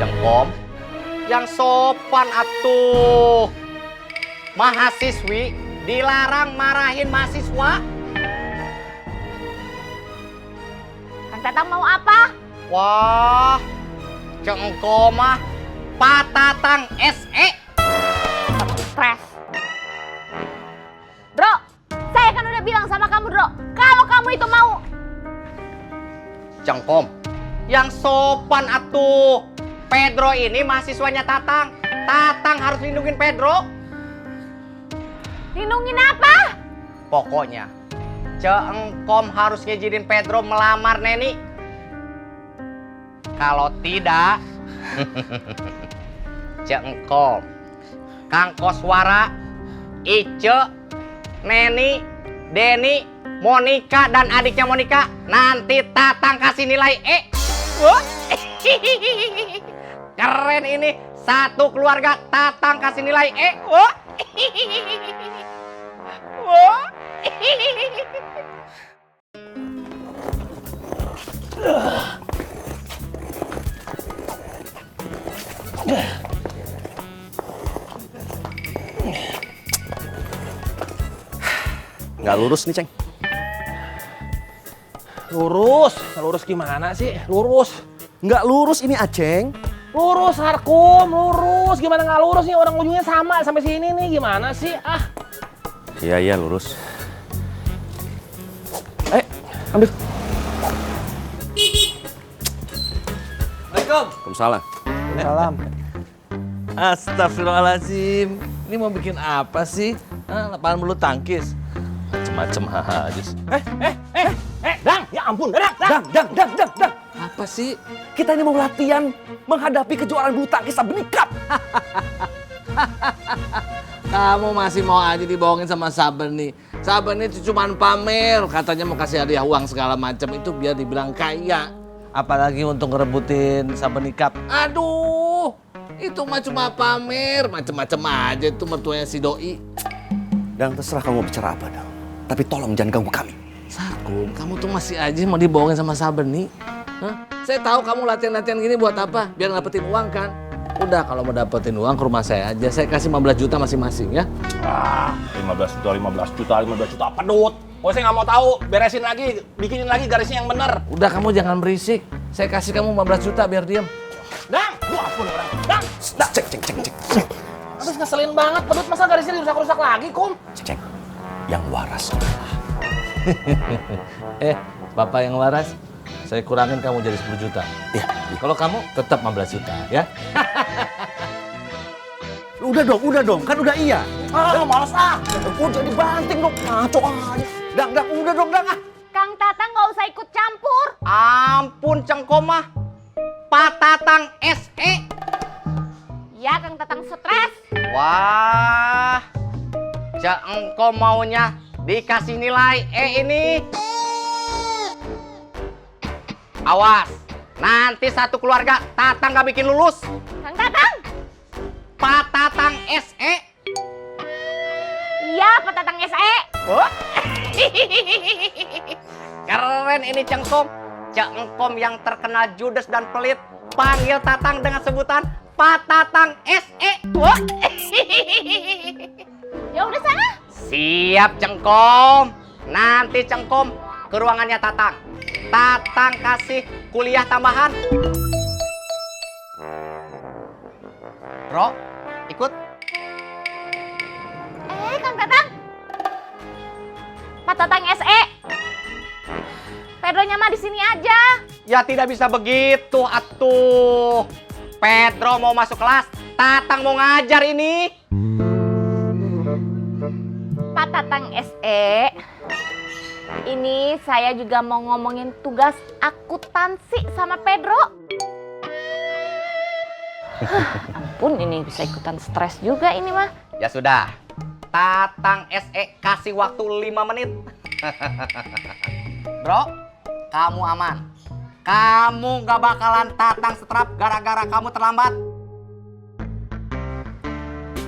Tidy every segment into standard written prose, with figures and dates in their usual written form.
Cengkom, yang sopan atuh. Mahasiswi dilarang marahin mahasiswa. Kang Tatang mau apa? Wah, Cengkom mah patatang SE. Stres. Bro, saya kan udah bilang sama kamu, Bro, kalau kamu itu mau. Cengkom, yang sopan atuh. Pedro ini mahasiswanya Tatang. Tatang harus lindungin Pedro. Lindungin apa? Pokoknya, Cengkom harus ngizinin Pedro melamar Neni. Kalau tidak, Cengkom, Kang Koswara, Ice, Neni, Denny, Monica, dan adiknya Monica nanti Tatang kasih nilai E. Wah. Keren ini, satu keluarga Tatang kasih nilai E. Wah. Wah. Nggak lurus nih, Ceng. Lurus? Lurus gimana sih? Lurus. Nggak lurus ini, Aceng. Lurus, Harkum. Lurus. Gimana nggak lurus nih? Orang ujungnya sama sampai sini nih. Gimana sih? Ah. Iya, lurus. Ambil. Assalamualaikum. Waalaikumsalam. Salam. Astagfirullahaladzim. Ini mau bikin apa sih? Lapangan bulu tangkis. Macem-macem aja. Dang, ya ampun, Dang. Dang. Apa sih? Kita ini mau latihan menghadapi kejuaraan bulu tangkis Sabeni Cup. Kamu masih mau aja dibohongin sama Saber nih. Saber nih cuma pamer, katanya mau kasih hadiah uang segala macam itu biar dibilang kaya. Apalagi untuk ngerebutin Saber Cup. Aduh, itu mah cuma pamer, macem-macem aja itu mertuanya si Doi. Dang, terserah kamu mau bicara apa, Dang. Tapi tolong jangan ganggu kami. Sarkum, kamu tuh masih aja mau dibohongin sama Saber nih. Hah? Saya tahu kamu latihan-latihan gini buat apa? Biar dapetin uang kan? Udah, kalau mau dapetin uang ke rumah saya aja. Saya kasih 15 juta masing-masing ya. 15 juta pedut. Oh, saya nggak mau tahu. Beresin lagi, bikinin lagi garisnya yang bener. Udah, kamu jangan berisik. Saya kasih kamu 15 juta biar diem. Dang, gua ampun orang. Dang, Ceng. habis ngeselin banget pedut. Masa garisnya dirusak-rusak lagi, Kum? Ceng, yang waras. Bapak yang waras, saya kurangin kamu jadi 10 juta. Ya. Kalau kamu tetap 15 juta ya. Udah dong, kan udah iya. Males ah. Udah dibanting dong, ngaco aja. Dang, udah dong, Dang. Kang Tatang nggak usah ikut campur. Ampun Cengkom mah, patatang SE. Ya, Kang Tatang stres. Wah, Cengkom maunya dikasih nilai E ini. Awas, nanti satu keluarga Tatang gak bikin lulus. Kang Tatang. Patatang SE. Iya, Pak Tatang SE. Oh. Keren ini Cengkom. Cengkom yang terkenal judes dan pelit panggil Tatang dengan sebutan Patatang SE. Wah. Ya udah sana. Siap Cengkom. Nanti Cengkom ke ruangannya Tatang. Tatang kasih kuliah tambahan. Bro, ikut. Kang Tatang. Pak Tatang SE. Pedronya mah di sini aja. Ya tidak bisa begitu atuh. Pedro mau masuk kelas, Tatang mau ngajar ini. Pak Tatang SE. Ini saya juga mau ngomongin tugas akuntansi sama Pedro. Ampun, ini bisa ikutan stres juga ini mah. Ya sudah, Tatang SE kasih waktu 5 menit. Bro, kamu aman. Kamu gak bakalan Tatang setrap gara-gara kamu terlambat.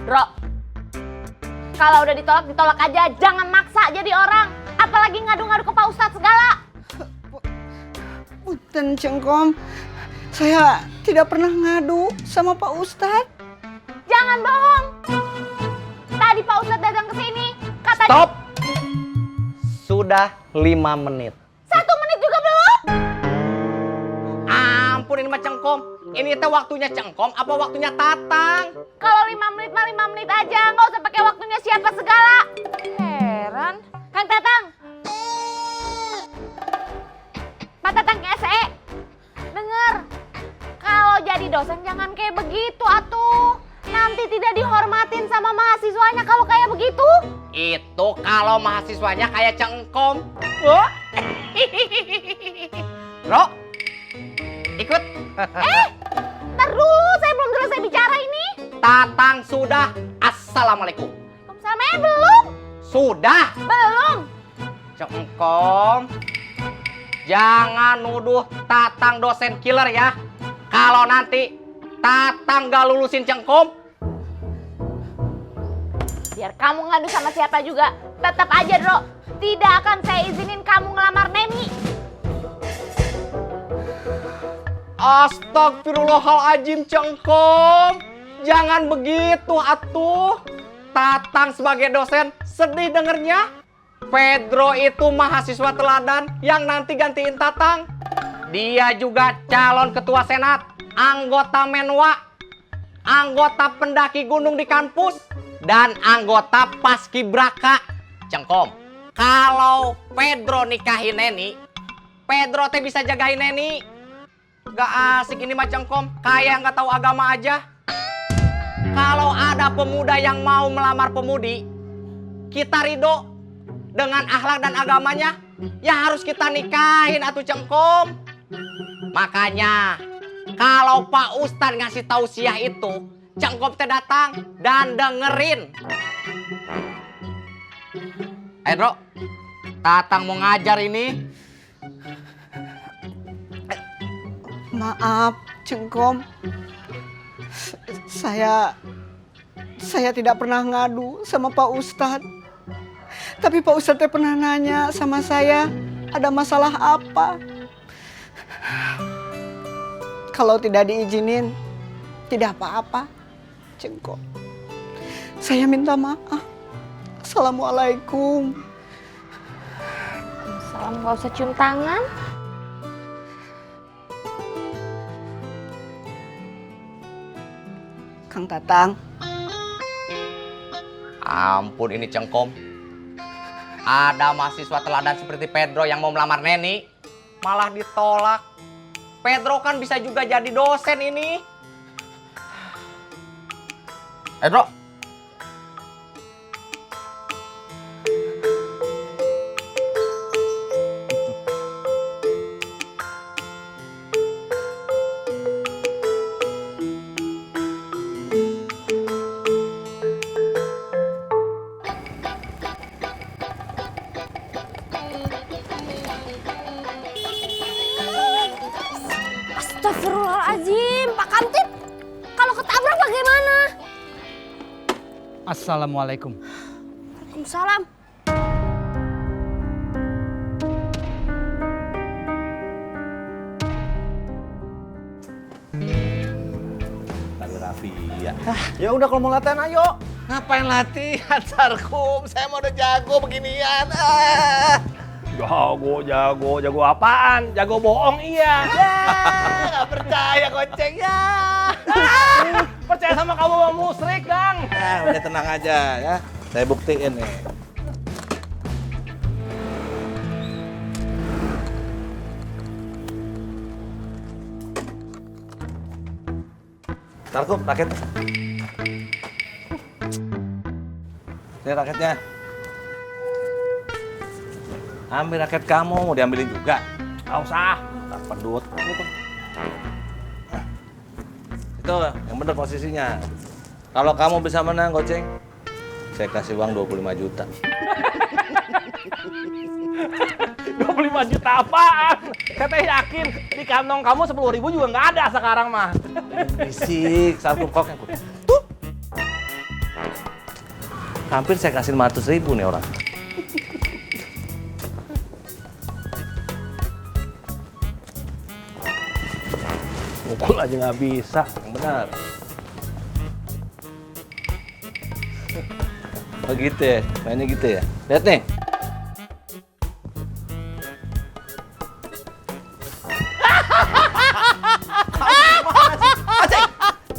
Bro, kalau udah ditolak, ditolak aja. Jangan maksa jadi orang. Apalagi ngadu-ngadu ke Pak Ustadz segala. Punten Cengkom, Saya tidak pernah ngadu sama Pak Ustadz. Jangan bohong. Tadi Pak Ustadz datang ke sini, katanya... Stop! Sudah 5 menit. 1 menit juga belum? Ampun ini mah Cengkom. Ini teh waktunya Cengkom apa waktunya Tatang? Kalau 5 menit mah 5 menit aja, nggak usah pakai waktunya siapa segala. Heran. Kang Tatang. Pak Tatang SE. Dengar. Kalau jadi dosen jangan kayak begitu atuh. Nanti tidak dihormatin sama mahasiswanya kalau kayak begitu. Itu kalau mahasiswanya kayak Cengkom. Wah. Bro, ikut. Ntar dulu, saya belum selesai bicara ini. Tatang sudah. Assalamualaikum. Sampai belum? Sudah. Belum. Cengkom. Jangan nuduh Tatang dosen killer ya. Kalau nanti Tatang gak lulusin Cengkom. Biar kamu ngadu sama siapa juga, tetap aja, Dro. Tidak akan saya izinin kamu ngelamar Neni. Astagfirullahaladzim Cengkom. Jangan begitu atuh. Tatang sebagai dosen sedih dengernya. Pedro itu mahasiswa teladan yang nanti gantiin Tatang. Dia juga calon ketua senat, anggota Menwa, anggota pendaki gunung di kampus, dan anggota paskibraka. Cengkom, kalau Pedro nikahin Neni, Pedro teh bisa jagain Neni. Gak asik ini mah Cengkom, kayak nggak tahu agama aja. Kalau ada pemuda yang mau melamar pemudi, kita ridho dengan akhlak dan agamanya, ya harus kita nikahin atuh Cengkom. Makanya kalau Pak Ustadz ngasih tausiah itu, Cengkom teh datang dan dengerin. Ayo bro, Tatang mau ngajar ini. Maaf, Cengkom. Saya tidak pernah ngadu sama Pak Ustadz. Tapi Pak Ustadz teh pernah nanya sama saya, ada masalah apa? Kalau tidak diizinin, tidak apa-apa, Cengkom. Saya minta maaf. Assalamualaikum. Salam, nggak usah cium tangan. Kang Tatang. Ampun ini Cengkom. Ada mahasiswa teladan seperti Pedro yang mau melamar Neni, malah ditolak. Pedro kan bisa juga jadi dosen ini. Pedro. Astagfirullahaladzim, Pak Kamtib. Kalau ketabrak bagaimana? Assalamualaikum. Waalaikumsalam. Tadi Raffi, ya. Ya udah kalau mau latihan ayo. Ngapain latihan, Sarkum? Saya mau udah jago beginian. Jago apaan? Jago bohong iya. Nggak percaya koceng ya. Percaya sama kamu Bang Musrik, Dang. Udah tenang aja ya. Saya buktiin nih. Sarkum, raket. Ini raketnya. Ambil raket kamu, mau diambilin juga. Nggak usah. Tak pedut. Nah, itu yang bener posisinya. Kalau kamu bisa menang, Goceng, saya kasih uang 25 juta. 25 juta apaan? Saya teh yakin di kantong kamu 10.000 juga nggak ada sekarang mah. Bisik, Sarkum kok. Tuh. Hampir saya kasih 500.000 nih orang. Mukul aja nggak bisa. Yang benar. Begitu ya, mainnya gitu ya. Lihat nih.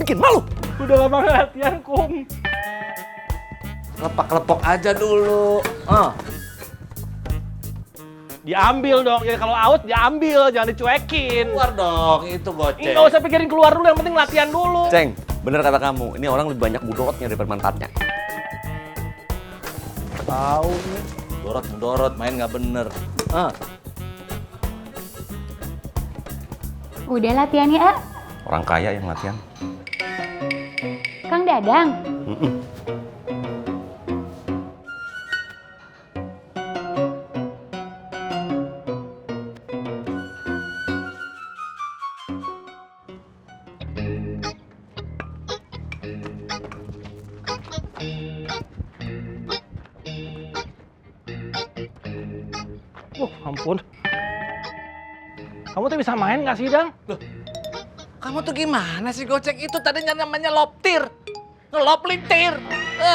Bikin malu. Udah lama nggak latihan, Kum. Lepak-lepok aja dulu. Diambil dong. Jadi kalau out diambil, jangan dicuekin. Keluar dong, itu goceng. Nggak usah pikirin keluar dulu, yang penting latihan dulu. Ceng, bener kata kamu. Ini orang lebih banyak mudorotnya daripada manfaatnya. Tahu nih. Dorot, main nggak bener. Udah latihannya, A? Orang kaya yang latihan. Kang Dadang. Ampun. Kamu tuh bisa main nggak sih, Dang? Kamu tuh gimana sih goceng? Itu tadinya namanya loptir. Ngelop lintir.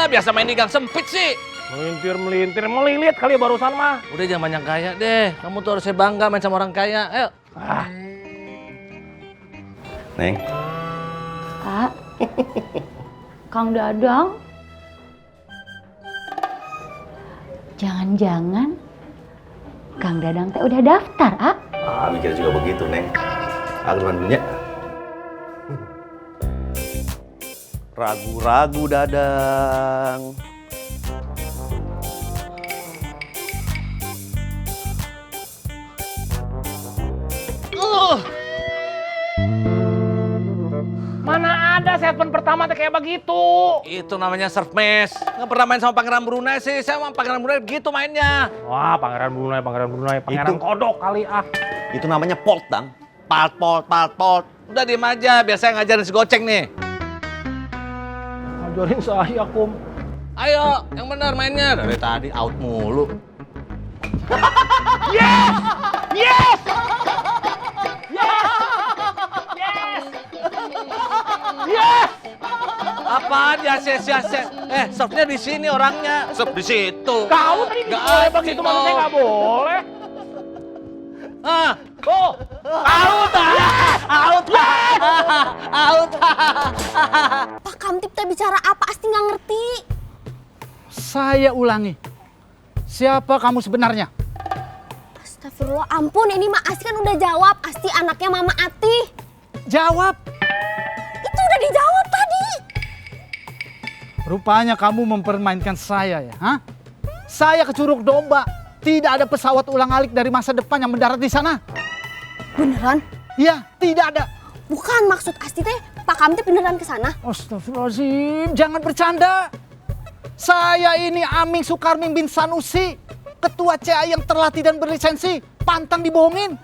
Biasa main di gang sempit sih. Melintir, melilit kali ya barusan mah. Udah jangan banyak kaya deh. Kamu tuh harusnya bangga main sama orang kaya. Ayo. Neng, A? Kang Dadang? Jangan-jangan Kang Dadang teh udah daftar, A? mikir juga begitu, Neng. Aku dulunya. Ragu-ragu Dadang. Mana ada statement pertama tuh kayak begitu. Itu namanya serve mesh. Nggak pernah main sama Pangeran Brunei sih. Saya sama Pangeran Brunei gitu mainnya. Wah, Pangeran Brunei, Pangeran Itu. Kodok kali ah. Itu namanya port, Dang. Palt. Udah diem aja. Biar saya ngajarin si goceng nih. Ngajarin saya, Kum. Ayo, yang benar mainnya. Dari tadi out mulu. Yes! Apaan ya ses? Serve-nya di sini orangnya. Serve di situ. Kamu tadi Nggak boleh asik begitu, maksudnya dong. nggak boleh. Oh, out. Pak Kamtip teh bicara apa? Pasti nggak ngerti. Saya ulangi. Siapa kamu sebenarnya? Astagfirullah, ampun, ini Mak Asti kan udah jawab. Asti anaknya Mama Ati. Jawab. Itu udah dijawab tadi. Rupanya kamu mempermainkan saya ya, hah? Saya ke Curug Domba. Tidak ada pesawat ulang-alik dari masa depan yang mendarat di sana. Beneran? Iya, tidak ada. Bukan, maksud Asti teh Pak Kamtip beneran ke sana. Astagfirullahaladzim, jangan bercanda. Saya ini Aming Sukarming bin Sanusi, ketua CA yang terlatih dan berlisensi. Pantang dibohongin.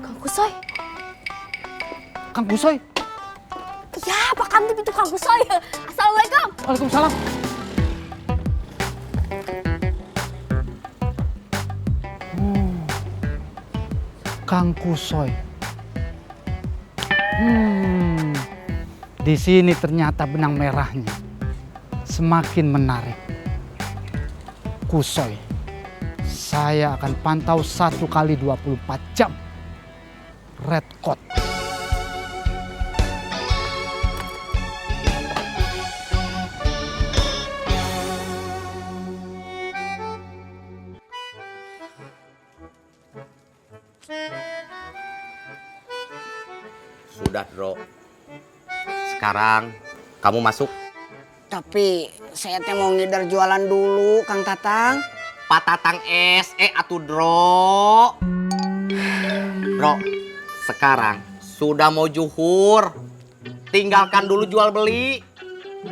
Kang Kusoy. Kang Kusoy. Ya, Pak Kamtip itu Kang Kusoy. Assalamualaikum. Waalaikumsalam. Kang Kusoy. Di sini ternyata benang merahnya semakin menarik. Kusoy, saya akan pantau 1 kali 24 jam. Red Code. Sudah, Bro. Sekarang kamu masuk. Tapi saya teh mau ngidar jualan dulu, Kang Tatang. Pak Tatang SE atuh, Bro. Bro, sekarang sudah mau zuhur. Tinggalkan dulu jual beli.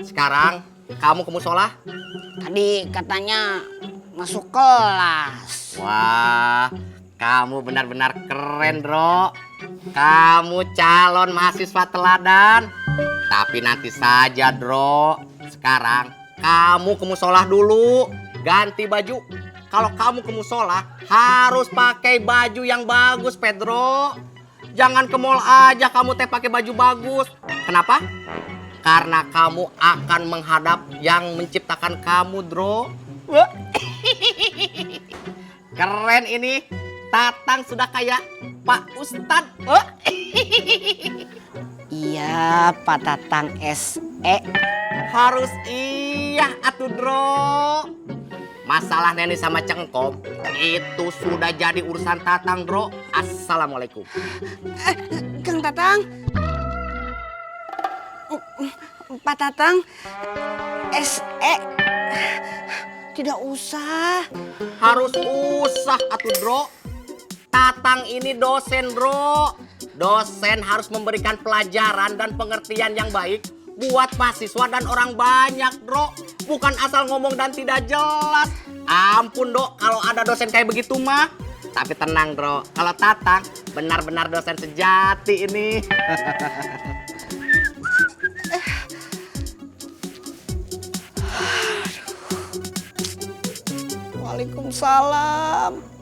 Sekarang kamu ke musola. Tadi katanya masuk kelas. Wah, kamu benar-benar keren, Bro. Kamu calon mahasiswa teladan. Tapi nanti saja, Bro. Sekarang kamu ke musola dulu. ganti baju. Kalau kamu ke musola harus pakai baju yang bagus, Pedro. Jangan ke mall aja kamu teh pakai baju bagus. Kenapa? Karena kamu akan menghadap yang menciptakan kamu, Dro. Wah. Keren ini. Tatang sudah kayak Pak Ustadz. Wah. Iya, Pak Tatang SE. Harus iya atuh, Dro. Masalah Neni sama Cengkom itu sudah jadi urusan Tatang, Dro. Assalamualaikum. Kang Tatang. Pak Tatang SE. Tidak usah. Harus usah atuh, Dro. Tatang ini dosen, Bro. Dosen harus memberikan pelajaran dan pengertian yang baik buat mahasiswa dan orang banyak, Bro. Bukan asal ngomong dan tidak jelas. Ampun, Dok, kalau ada dosen kayak begitu mah. Tapi tenang, Bro. Kalau Tatang benar-benar dosen sejati ini. Waalaikumsalam.